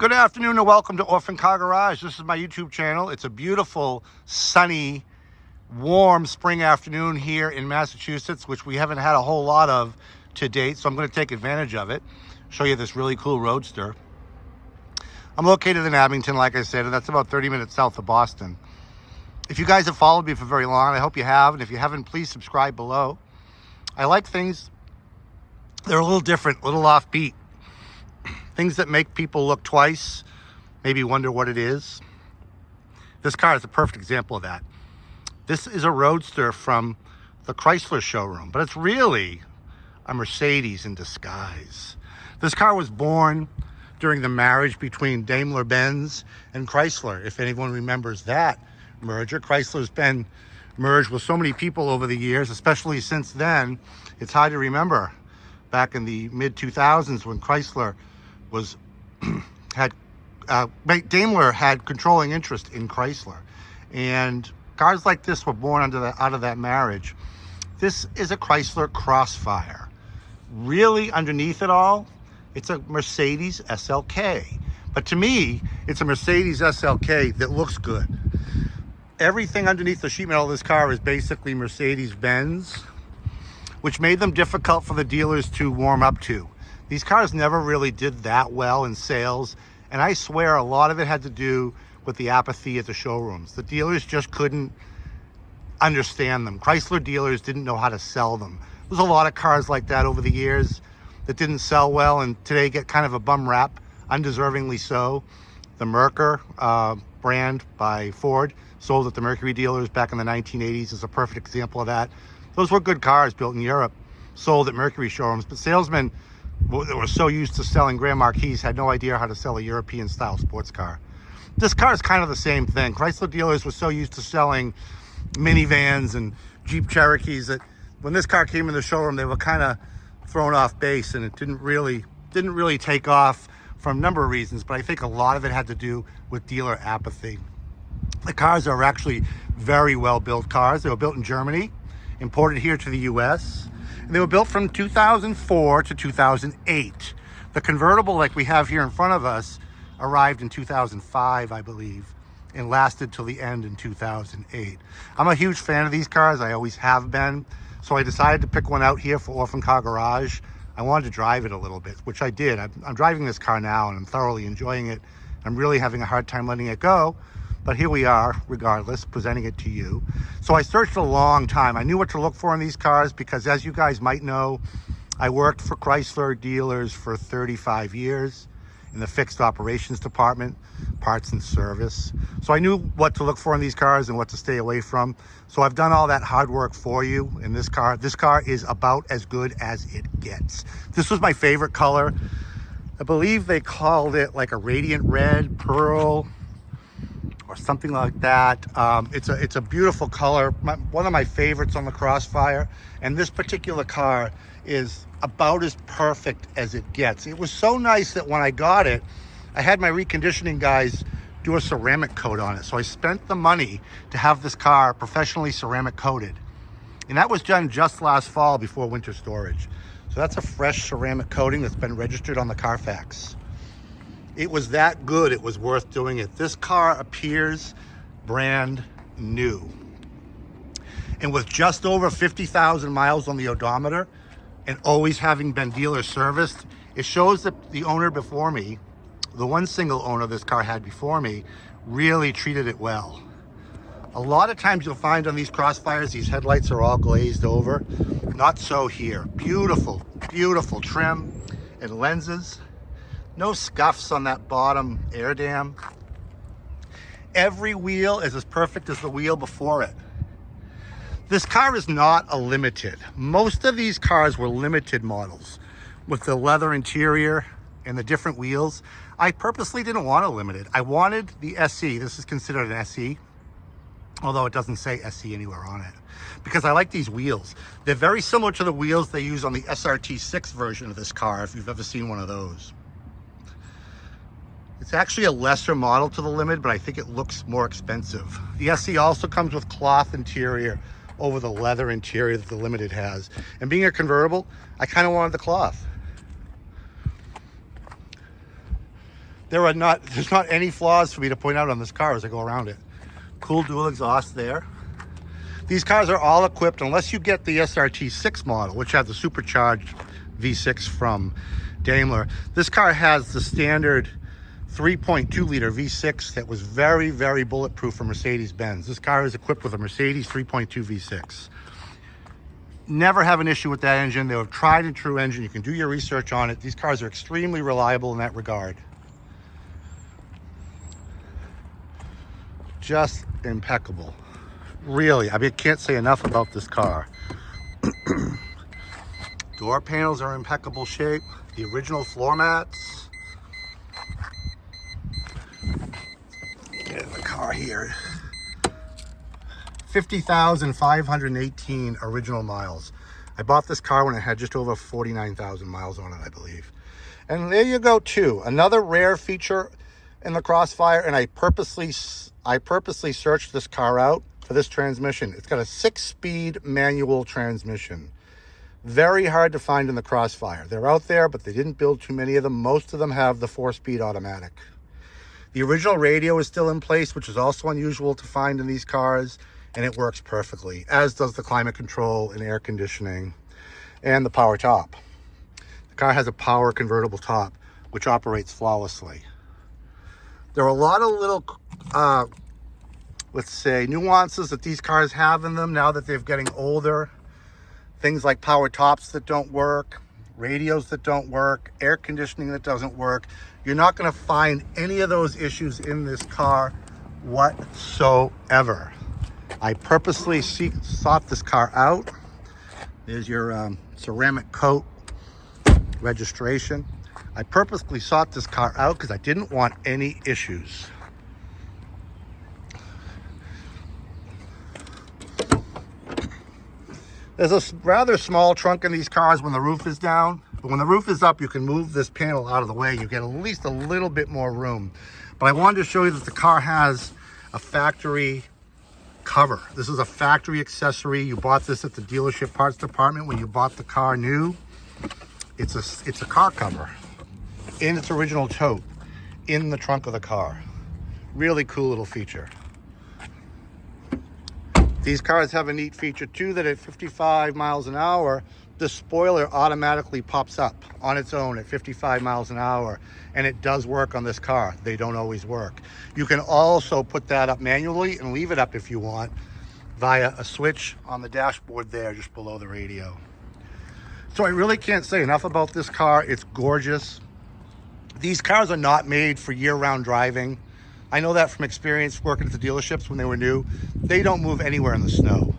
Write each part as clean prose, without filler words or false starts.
Good afternoon and welcome to Orphan Car Garage. This is my YouTube channel. It's a beautiful, sunny, warm spring afternoon here in Massachusetts, which we haven't had a whole lot of to date, so I'm going to take advantage of it. Show you this really cool Roadster. I'm located in Abington, like I said, and that's about 30 minutes south of Boston. If you guys have followed me for very long, I hope you have, and if you haven't, please subscribe below. I like things that are a little different, a little offbeat. Things that make people look twice, maybe wonder what it is. This car is a perfect example of that. This is a Roadster from the Chrysler showroom, but it's really a Mercedes in disguise. This car was born during the marriage between Daimler-Benz and Chrysler. If anyone remembers that merger, Chrysler's been merged with so many people over the years, especially since then. It's hard to remember back in the mid-2000s when Chrysler was Daimler had controlling interest in Chrysler, and cars like this were born out of that marriage. This is a Chrysler Crossfire. Really, underneath it all, it's a Mercedes SLK, but to me it's a Mercedes SLK that looks good. Everything underneath the sheet metal of this car is basically Mercedes-Benz, which made them difficult for the dealers to warm up to. These cars never really did that well in sales, and I swear a lot of it had to do with the apathy at the showrooms. The dealers just couldn't understand them. Chrysler dealers didn't know how to sell them. There's a lot of cars like that over the years that didn't sell well, and today get kind of a bum rap, undeservingly so. The Mercer brand by Ford, sold at the Mercury dealers back in the 1980s, is a perfect example of that. Those were good cars built in Europe, sold at Mercury showrooms, but salesmen that were so used to selling Grand Marquis had no idea how to sell a European style sports car. This car is kind of the same thing. Chrysler dealers were so used to selling minivans and Jeep Cherokees that when this car came in the showroom, they were kind of thrown off base, and it didn't really take off for a number of reasons, but I think a lot of it had to do with dealer apathy. The cars are actually very well built cars. They were built in Germany, imported here to the US. They were built from 2004 to 2008. The convertible like we have here in front of us arrived in 2005, I believe, and lasted till the end in 2008. I'm a huge fan of these cars. I always have been. So I decided to pick one out here for Orphan Car Garage. I wanted to drive it a little bit, which I did. I'm driving this car now and I'm thoroughly enjoying it. I'm really having a hard time letting it go. But here we are, regardless, presenting it to you. So I searched a long time. I knew what to look for in these cars because, as you guys might know, I worked for Chrysler dealers for 35 years in the fixed operations department, parts and service. So I knew what to look for in these cars and what to stay away from. So I've done all that hard work for you in this car. This car is about as good as it gets. This was my favorite color. I believe they called it like a radiant red, pearl, or something like that. It's a beautiful color, one of my favorites on the Crossfire, and this particular car is about as perfect as it gets. It was so nice that when I got it, I had my reconditioning guys do a ceramic coat on it. So I spent the money to have this car professionally ceramic coated, and that was done just last fall before winter storage. So that's a fresh ceramic coating that's been registered on the Carfax. It was that good, it was worth doing it. This car appears brand new. And with just over 50,000 miles on the odometer and always having been dealer serviced, it shows that the owner before me, the one single owner this car had before me, really treated it well. A lot of times you'll find on these Crossfires, these headlights are all glazed over. Not so here. Beautiful, beautiful trim and lenses. No scuffs on that bottom air dam. Every wheel is as perfect as the wheel before it. This car is not a limited. Most of these cars were limited models with the leather interior and the different wheels. I purposely didn't want a limited. I wanted the SE. This is considered an SE, although it doesn't say SE anywhere on it, because I like these wheels. They're very similar to the wheels they use on the SRT6 version of this car, if you've ever seen one of those. It's actually a lesser model to the Limited, but I think it looks more expensive. The SE also comes with cloth interior over the leather interior that the Limited has. And being a convertible, I kind of wanted the cloth. there's not any flaws for me to point out on this car as I go around it. Cool dual exhaust there. These cars are all equipped, unless you get the SRT 6 model, which has the supercharged V6 from Daimler. This car has the standard 3.2 liter V6 that was very, very bulletproof for Mercedes-Benz. This car is equipped with a Mercedes 3.2 V6. Never have an issue with that engine. They're a tried and true engine. You can do your research on it. These cars are extremely reliable in that regard. Just impeccable. Really, I can't say enough about this car. Door panels are in impeccable shape. The original floor mats. Get in the car here. 50,518 original miles. I bought this car when it had just over 49,000 miles on it, I believe. And there you go too. Another rare feature in the Crossfire, and I purposely searched this car out for this transmission. It's got a 6-speed manual transmission. Very hard to find in the Crossfire. They're out there, but they didn't build too many of them. Most of them have the 4-speed automatic. The original radio is still in place, which is also unusual to find in these cars, and it works perfectly, as does the climate control and air conditioning and the power top. The car has a power convertible top, which operates flawlessly. There are a lot of little, let's say, nuances that these cars have in them now that they're getting older. Things like power tops that don't work, radios that don't work, air conditioning that doesn't work. You're not going to find any of those issues in this car whatsoever. I purposely sought this car out. There's your ceramic coat registration. I purposely sought this car out because I didn't want any issues. There's a rather small trunk in these cars when the roof is down, but when the roof is up, you can move this panel out of the way. You get at least a little bit more room. But I wanted to show you that the car has a factory cover. This is a factory accessory. You bought this at the dealership parts department when you bought the car new. It's a car cover in its original tote in the trunk of the car. Really cool little feature. These cars have a neat feature too, that at 55 miles an hour, the spoiler automatically pops up on its own at 55 miles an hour, and it does work on this car. They don't always work. You can also put that up manually and leave it up if you want via a switch on the dashboard there just below the radio. So I really can't say enough about this car. It's gorgeous. These cars are not made for year-round driving. I know that from experience working at the dealerships when they were new. They don't move anywhere in the snow.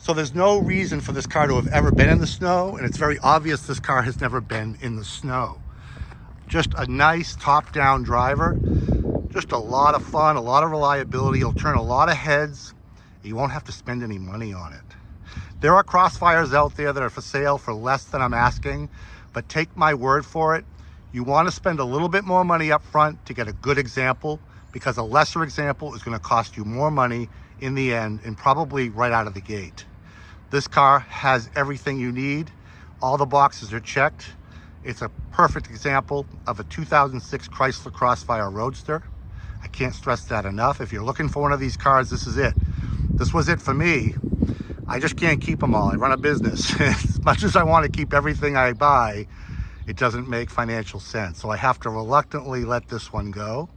So there's no reason for this car to have ever been in the snow, and it's very obvious this car has never been in the snow. Just a nice top-down driver. Just a lot of fun, a lot of reliability. You'll turn a lot of heads. You won't have to spend any money on it. There are Crossfires out there that are for sale for less than I'm asking, but take my word for it. You want to spend a little bit more money up front to get a good example, because a lesser example is going to cost you more money in the end and probably right out of the gate. This car has everything you need. All the boxes are checked. It's a perfect example of a 2006 Chrysler Crossfire Roadster. I can't stress that enough. If you're looking for one of these cars, this is it. This was it for me. I just can't keep them all. I run a business. As much as I want to keep everything I buy, it doesn't make financial sense. So I have to reluctantly let this one go.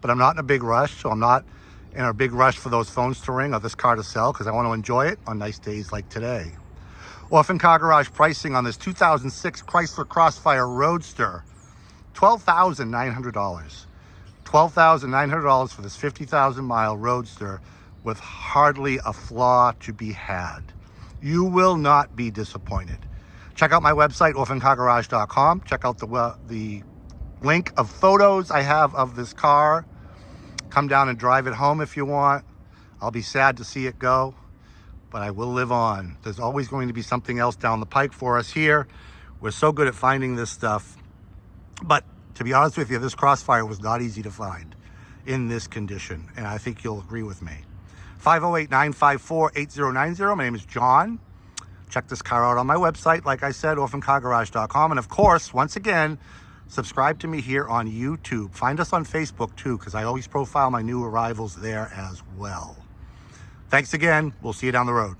But I'm not in a big rush, so I'm not in a big rush for those phones to ring or this car to sell, because I want to enjoy it on nice days like today. Orphan Car Garage pricing on this 2006 Chrysler Crossfire Roadster, $12,900. $12,900 for this 50,000 mile Roadster with hardly a flaw to be had. You will not be disappointed. Check out my website, orphancargarage.com. Check out the link of photos I have of this car. Come down and drive it home if you want. I'll be sad to see it go, but I will live on. There's always going to be something else down the pike for us here. We're so good at finding this stuff. But to be honest with you, this Crossfire was not easy to find in this condition, and I think you'll agree with me. 508-954-8090. My name is John. Check this car out on my website, like I said, orphancargarage.com. And of course, once again, Subscribe to me here on YouTube. Find us on Facebook too, because I always profile my new arrivals there as well. Thanks again. We'll see you down the road.